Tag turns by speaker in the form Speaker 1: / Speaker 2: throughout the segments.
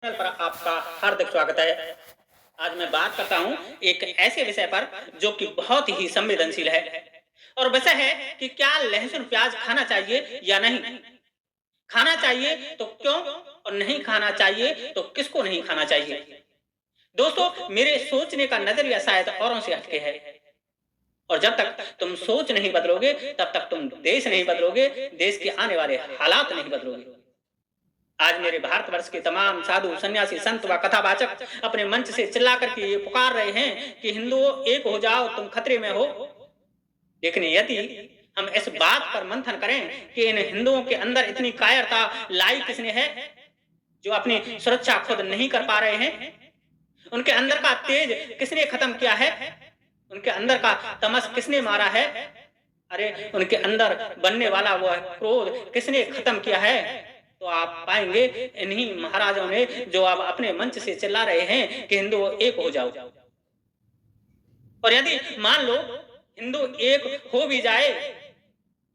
Speaker 1: Channel पर आपका हार्दिक स्वागत है। आज मैं बात करता हूं एक ऐसे विषय पर जो कि बहुत ही संवेदनशील है और विषय है कि क्या लहसुन प्याज खाना चाहिए या नहीं। खाना चाहिए तो क्यों और नहीं खाना चाहिए तो किसको नहीं खाना चाहिए। दोस्तों, मेरे सोचने का नजरिया शायद औरों से हटके है और जब तक तुम सोच नहीं बदलोगे तब तक तुम देश नहीं बदलोगे, देश के आने वाले हालात नहीं बदलोगे। आज मेरे भारतवर्ष के तमाम साधु सन्यासी संत व कथावाचक अपने मंच से चिल्ला करके ये पुकार रहे हैं कि हिंदुओं एक हो जाओ, तुम खतरे में हो। लेकिन यदि हम इस बात पर मंथन करें कि इन हिंदुओं के अंदर इतनी कायरता लाई किसने है, जो अपनी सुरक्षा खुद नहीं कर पा रहे हैं, उनके अंदर का तेज किसने खत्म किया है, उनके अंदर का तमस किसने मारा है, अरे उनके अंदर बनने वाला वह क्रोध किसने खत्म किया है। तो आप पाएंगे इन्हीं महाराजों ने जो अब अपने मंच से चिल्ला रहे हैं कि हिंदू एक हो जाओ। और यदि मान लो हिंदू एक हो भी जाए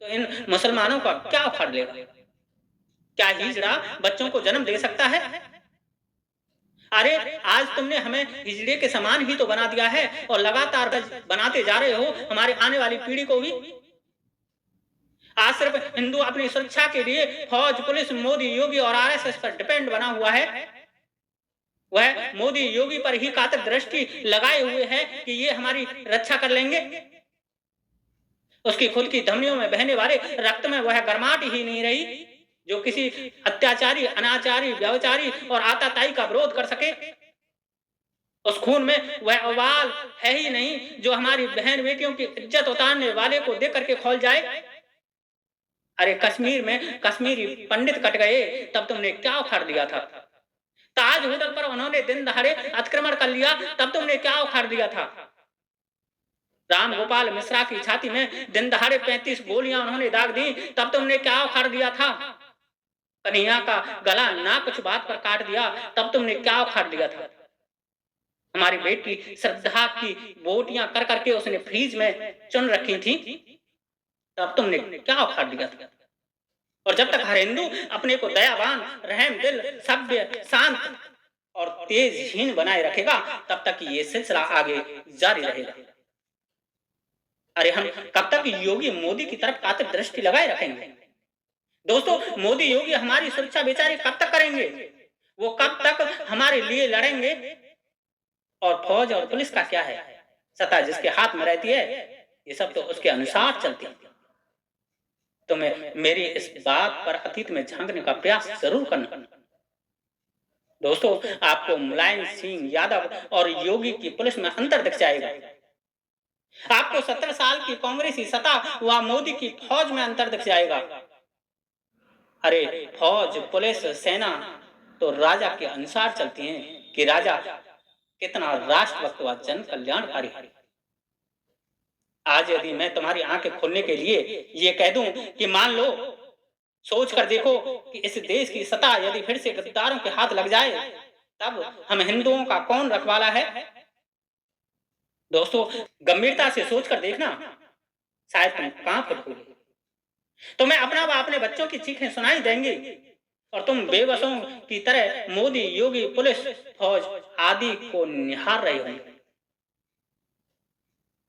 Speaker 1: तो इन मुसलमानों का क्या उखाड़ लेगा। क्या हिजड़ा बच्चों को जन्म दे सकता है? अरे आज तुमने हमें हिजड़े के समान ही तो बना दिया है और लगातार बनाते जा रहे हो हमारे आने वाली पीढ़ी को भी। आज सिर्फ हिंदू अपनी सुरक्षा के लिए फौज, पुलिस, मोदी, योगी और आरएसएस पर डिपेंड बना हुआ है। वह मोदी योगी पर ही कातर दृष्टि लगाए हुए है कि ये हमारी रक्षा कर लेंगे। उसकी खुद की धमनियों में बहने वाले रक्त में वह गर्माहट ही नहीं रही जो किसी अत्याचारी, अनाचारी, व्यभिचारी और आताताई का विरोध कर सके। उस खून में वह उबाल है ही नहीं जो हमारी बहन बेटियों की इज्जत उतारने वाले को देख करके खोल जाए। अरे कश्मीर में कश्मीरी पंडित कट गए तब तुमने क्या उखाड़ दिया था। ताज होटल पर उन्होंने दिन दहाड़े अतिक्रमण कर लिया तब तुमने क्या उखाड़ दिया था। राम गोपाल मिश्रा की छाती में दिन दहाड़े 35 गोलियां उन्होंने दाग दी तब तुमने क्या उखाड़ दिया था। कन्हैया का गला ना कुछ बात पर काट दिया तब तुमने क्या उखाड़ दिया था। हमारी बेटी श्रद्धा की बोटियां कर करके उसने फ्रीज में चुन रखी थी तब तुमने क्या उखाड़ दिया था। और जब तक हर हिंदू अपने को दयावान, रहम दिल, सभ्य, शांत और तेजहीन बनाए रखेगा तब तक ये सिलसिला आगे जारी रहेगा। अरे हम कब तक योगी मोदी की तरफ कातर दृष्टि लगाए रखेंगे। दोस्तों, मोदी योगी हमारी सुरक्षा बेचारे कब तक करेंगे। वो कब तक हमारे लिए लड़ेंगे। और फौज और पुलिस का क्या है, सत्ता जिसके हाथ में रहती है ये सब तो उसके अनुसार चलती है। तो मैं मेरी इस बात पर अतीत में झांकने का प्रयास जरूर करना। दोस्तों, आपको मुलायम सिंह यादव और योगी की पुलिस में अंतर दिख जाएगा। आपको 17 साल की कांग्रेसी सत्ता व मोदी की फौज में अंतर दिख जाएगा। अरे फौज, पुलिस, सेना तो राजा के अनुसार चलती हैं कि राजा कितना राष्ट्रभक्त व जन कल्याणकारी है। आज यदि मैं तुम्हारी आंखें खोलने के लिए ये कह दूं कि मान लो, सोच कर देखो कि इस देश की सत्ता यदि फिर से गद्दारों के हाथ लग जाए तब हम हिंदुओं का कौन रखवाला है। दोस्तों, गंभीरता से सोच कर देखना, शायद तुम कांप उठोगे। तुम्हें अपना व अपने बच्चों की चीखें सुनाई देंगी और तुम बेबसों की तरह मोदी, योगी, पुलिस, फौज आदि को निहार रहे होंगे।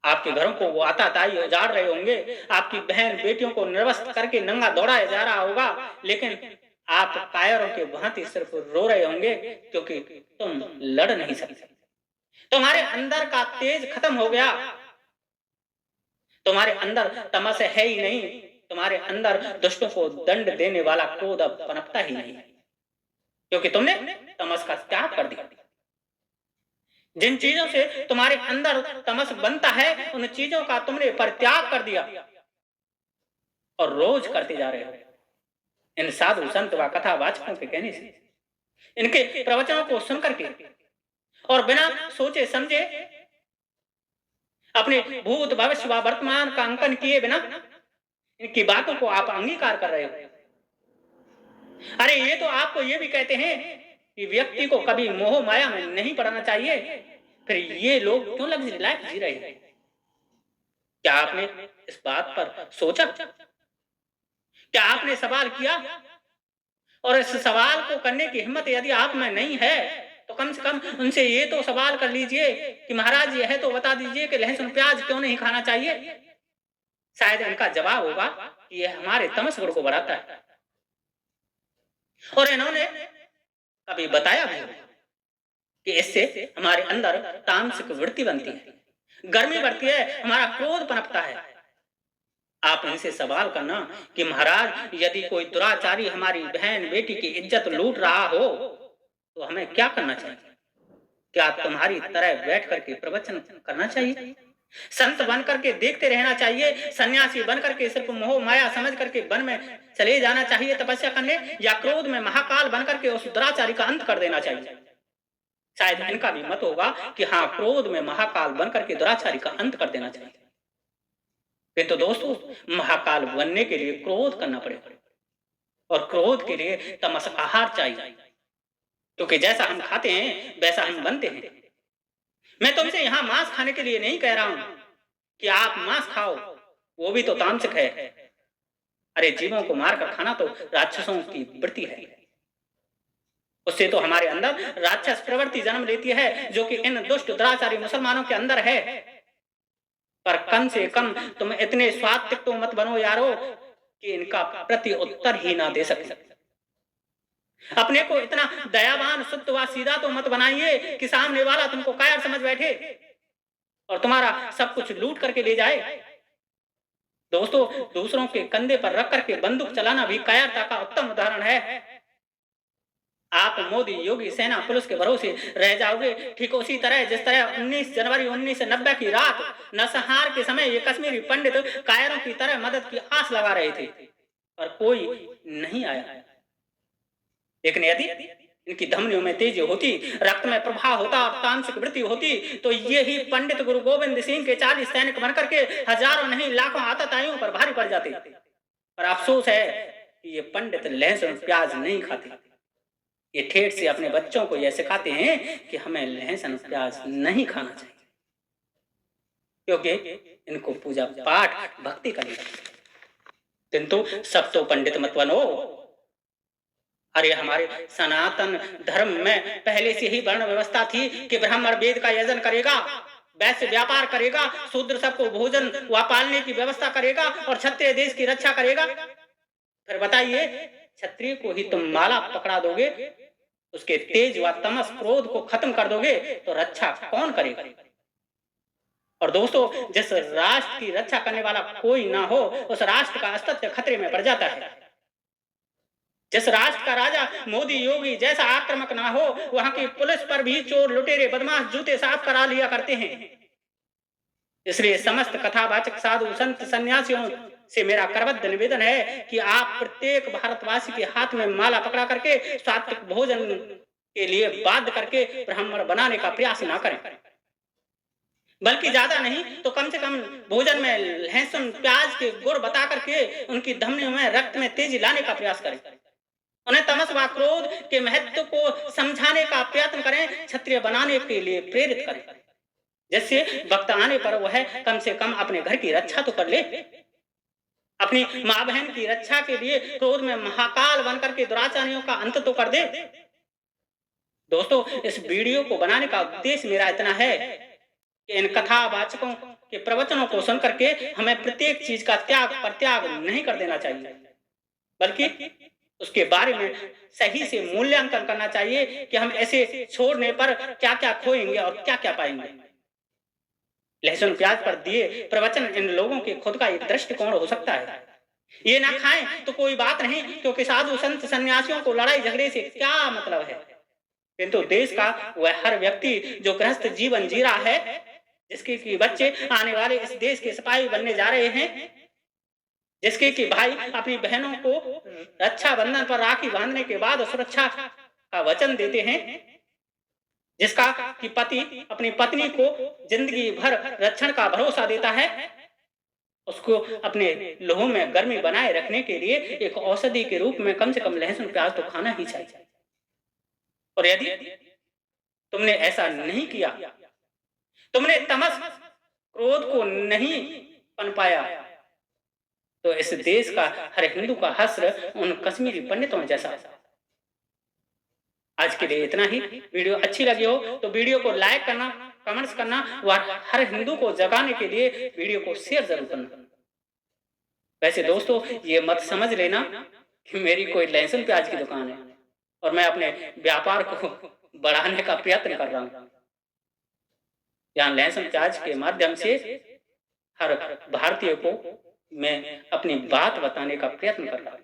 Speaker 1: आपके घरों को वो आताताई उजाड़ रहे होंगे, आपकी बहन बेटियों को निर्वस्त्र करके नंगा दौड़ाया जा रहा होगा, लेकिन आप कायरों के भांति सिर्फ रो रहे होंगे क्योंकि तुम लड़ नहीं सकते। तुम्हारे अंदर का तेज खत्म हो गया। तुम्हारे अंदर तमस है ही नहीं। तुम्हारे अंदर दुष्टों को दंड देने वाला क्रोध अब पनपता ही नहीं क्योंकि तुमने तमस का त्याग कर दिया। जिन चीजों से तुम्हारे अंदर तमस बनता है उन चीजों का तुमने परित्याग कर दिया और रोज करते जा रहे हो। इन साधु संत व कथावाचकों के कहने से, इनके प्रवचनों को सुनकर के और बिना सोचे समझे अपने भूत, भविष्य व वर्तमान का अंकन किए बिना इनकी बातों को आप अंगीकार कर रहे हो। अरे ये तो आपको ये भी कहते हैं कि व्यक्ति को कभी मोह माया में नहीं पड़ना चाहिए, फिर ये लोग क्यों लग्जरी लाइफ जी रहे हैं। क्या आपने इस बात पर सोचा? क्या आपने सवाल किया और इस सवाल को करने की हिम्मत यदि आप में नहीं है तो कम से कम उनसे ये तो सवाल कर लीजिए कि महाराज ये है तो बता दीजिए कि लहसुन प्याज क्यों नहीं खाना चाहिए। शायद इनका जवाब होगा कि यह हमारे तमस गुण को बढ़ाता है। और इन्होंने कभी बताया भी कि इससे हमारे अंदर तामसिक वृत्ति बनती है, गर्मी बढ़ती है, हमारा क्रोध पनपता है। आप इनसे सवाल करना कि महाराज यदि कोई दुराचारी हमारी बहन बेटी की इज्जत लूट रहा हो तो हमें क्या करना चाहिए? क्या तुम्हारी तरह बैठ करके प्रवचन करना चाहिए? संत बन करके देखते रहना चाहिए? सन्यासी बन करके सिर्फ मोह माया समझ करके वन में चले जाना चाहिए तपस्या करने, या क्रोध में महाकाल बन करके उस दुराचारी का अंत कर देना चाहिए? शायद इनका भी मत होगा कि हाँ, क्रोध में महाकाल बन करके दुराचारी का अंत कर देना चाहिए। किंतु दोस्तों, महाकाल बनने के लिए क्रोध करना पड़ेगा, और क्रोध के लिए तमस आहार चाहिए, क्योंकि जैसा हम खाते हैं वैसा हम बनते हैं। मैं तुमसे यहां मांस खाने के लिए नहीं कह रहा हूं कि आप मांस खाओ, वो भी तो तामसिक है। अरे जीवों को मारकर खाना तो राक्षसों की वृत्ति है, उससे तो हमारे अंदर राक्षस प्रवृत्ति जन्म लेती है, जो कि इन दुष्ट दुराचारी मुसलमानों के अंदर है। पर कम से कम तुम इतने स्वात्विक तो मत बनो यारो कि इनका प्रति उत्तर ही ना दे सके। अपने को इतना दयावान शुद्ध व सीधा तो मत बनाइए कि सामने वाला तुमको कायर समझ बैठे और तुम्हारा सब कुछ लूट करके ले जाए। दोस्तों, दूसरों के कंधे पर रख करके बंदूक चलाना भी कायरता का उत्तम उदाहरण है। आप मोदी, योगी, सेना, पुलिस के भरोसे रह जाओगे, ठीक उसी तरह जिस तरह 19 जनवरी 1990 की रात नरसंहार के समय ये कश्मीरी पंडित कायरों की तरह मदद की आस लगा रहे थे, पर कोई नहीं आया। लेकिन यदि इनकी धमनियों में तेजी होती, रक्त में प्रवाह होता, तामसिक वृत्ति होती, तो ये ही पंडित गुरु गोविंद सिंह के 40 सैनिक बनकर के हजारों नहीं लाखों आतताइयों पर भारी पड़ जाते। पर अफसोस है कि ये पंडित लहसुन प्याज नहीं खाते। ये ठेठ से अपने बच्चों को यह सिखाते हैं कि हमें लहसुन प्याज नहीं खाना चाहिए, क्योंकि इनको पूजा पाठ भक्ति करनी चाहिए। किंतु सब तो पंडित मत बनो। अरे हमारे सनातन धर्म में पहले से ही वर्ण व्यवस्था थी कि ब्राह्मण वेद का यजन करेगा, वैश्य व्यापार करेगा, शूद्र सबको भोजन व पालने की व्यवस्था करेगा और क्षत्रिय देश की रक्षा करेगा। फिर बताइए, क्षत्रिय को ही तुम माला पकड़ा दोगे, उसके तेज व तमस क्रोध को खत्म कर दोगे, तो रक्षा कौन करेगा? और दोस्तों, जिस राष्ट्र की रक्षा करने वाला कोई ना हो, उस राष्ट्र का अस्तित्व खतरे में पड़ जाता है। जिस राष्ट्र का राजा मोदी, योगी जैसा आक्रामक ना हो, वहां की पुलिस पर भी चोर, लुटेरे, बदमाश जूते साफ करा लिया करते हैं। इसलिए समस्त कथावाचक साधु, संत, सन्यासियों से मेरा करबद्ध निवेदन है कि आप प्रत्येक भारतवासी के हाथ में माला पकड़ा करके सात्विक भोजन के लिए बाध्य करके ब्राह्मण बनाने का प्रयास ना करें, बल्कि ज्यादा नहीं तो कम से कम भोजन में लहसुन प्याज के गुण बता करके उनकी धमनियों में रक्त में तेजी लाने का प्रयास करें। उन्हें तमस व क्रोध के महत्व को समझाने का प्रयत्न करें, क्षत्रिय बनाने के लिए प्रेरित करें, जिससे वक्त आने पर वह कम से कम अपने घर की रक्षा तो कर ले। अपनी माँ बहन की रक्षा के लिए क्रोध में महाकाल बनकर के दुराचारियों का अंत तो कर दे। दोस्तों, इस वीडियो को बनाने का उद्देश्य मेरा इतना है कि इन कथावाचकों के प्रवचनों को सुनकर के हमें प्रत्येक चीज का त्याग प्रत्याग नहीं कर देना चाहिए, बल्कि उसके बारे में सही से मूल्यांकन करना चाहिए कि हम ऐसे छोड़ने पर क्या क्या खोएंगे और क्या क्या पाएंगे। लहसुन प्याज पर दिए प्रवचन इन लोगों के खुद का एक दृष्टिकोण हो सकता है। ये ना खाएं तो कोई बात नहीं, क्योंकि साधु संत सन्यासियों को लड़ाई झगड़े से क्या मतलब है। किंतु देश का वह हर व्यक्ति जो गृहस्थ जीवन जी रहा है, जिसके कि बच्चे आने वाले इस देश के सिपाही बनने जा रहे हैं, जिसके कि भाई अपनी बहनों को रक्षा बंधन पर राखी बांधने के बाद सुरक्षा का वचन देते हैं, जिसका कि पति अपनी पत्नी को जिंदगी भर रक्षण का भरोसा देता है, उसको अपने लोहों में गर्मी बनाए रखने के लिए एक औषधि के रूप में कम से कम लहसुन प्याज तो खाना ही चाहिए। और यदि तुमने ऐसा नहीं किया, तुमने तमस क्रोध को नहीं पनपाया, तो इस देश का हर हिंदू का हश्र उन कश्मीरी पंडितों जैसा आज के लिए इतना ही। वीडियो अच्छी लगी हो तो वीडियो को लाइक करना, कमेंट्स करना और हर हिंदू को जगाने के लिए वीडियो को शेयर जरूर करना। वैसे दोस्तों ये मत समझ लेना कि मेरी कोई लहसुन प्याज की दुकान है और मैं अपने व्यापार को बढ़ाने का प्रयत्न कर रहा हूँ। यहाँ लहसुन प्याज के माध्यम से हर भारतीय को मैं अपनी बात बताने का प्रयत्न कर रहा हूँ।